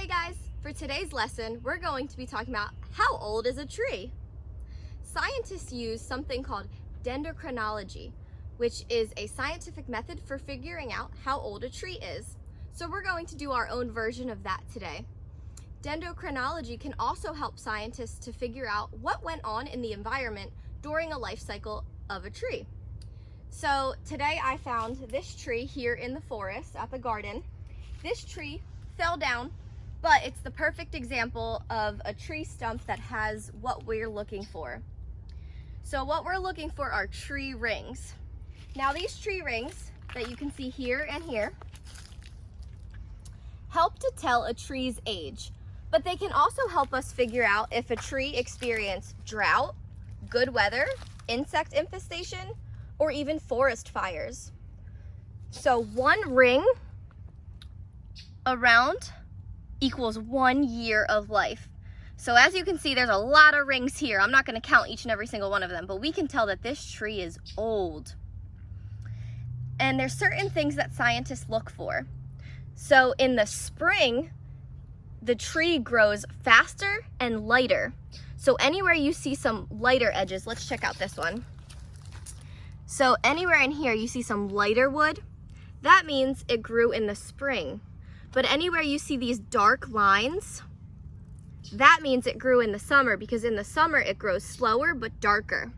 Hey guys, for today's lesson, we're going to be talking about how old is a tree? Scientists use something called dendrochronology, which is a scientific method for figuring out how old a tree is. So we're going to do our own version of that today. Dendrochronology can also help scientists to figure out what went on in the environment during a life cycle of a tree. So today I found this tree here in the forest at the garden. This tree fell down, but it's the perfect example of a tree stump that has what we're looking for. So what we're looking for are tree rings. Now these tree rings that you can see here and here help to tell a tree's age, but they can also help us figure out if a tree experienced drought, good weather, insect infestation, or even forest fires. So one ring around equals 1 year of life. So as you can see, there's a lot of rings here. I'm not going to count each and every single one of them, but we can tell that this tree is old. And there's certain things that scientists look for. So in the spring, the tree grows faster and lighter. So anywhere you see some lighter edges, let's check out this one. So anywhere in here you see some lighter wood, that means it grew in the spring. But anywhere you see these dark lines, that means it grew in the summer, because in the summer it grows slower but darker.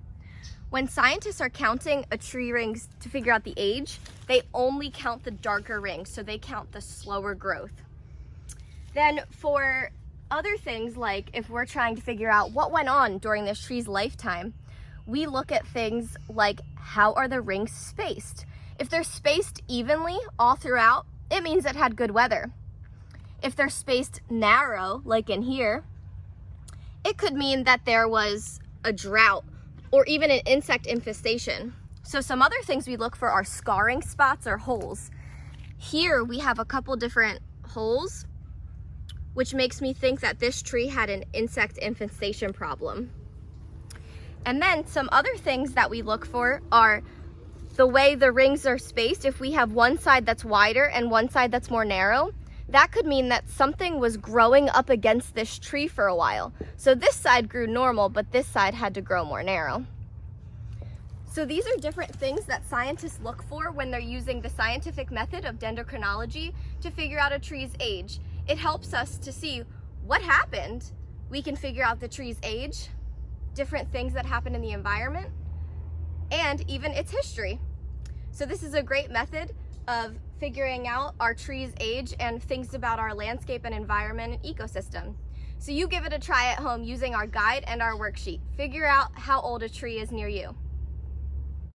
When scientists are counting a tree rings to figure out the age, they only count the darker rings, so they count the slower growth. Then for other things, like if we're trying to figure out what went on during this tree's lifetime, we look at things like, how are the rings spaced? If they're spaced evenly all throughout, it means it had good weather. If they're spaced narrow, like in here, it could mean that there was a drought or even an insect infestation. So some other things we look for are scarring spots or holes. Here we have a couple different holes, which makes me think that this tree had an insect infestation problem. And then some other things that we look for are the way the rings are spaced. If we have one side that's wider and one side that's more narrow, that could mean that something was growing up against this tree for a while. So this side grew normal, but this side had to grow more narrow. So these are different things that scientists look for when they're using the scientific method of dendrochronology to figure out a tree's age. It helps us to see what happened. We can figure out the tree's age, different things that happen in the environment, and even its history. So this is a great method of figuring out our tree's age and things about our landscape and environment and ecosystem. So you give it a try at home using our guide and our worksheet. Figure out how old a tree is near you.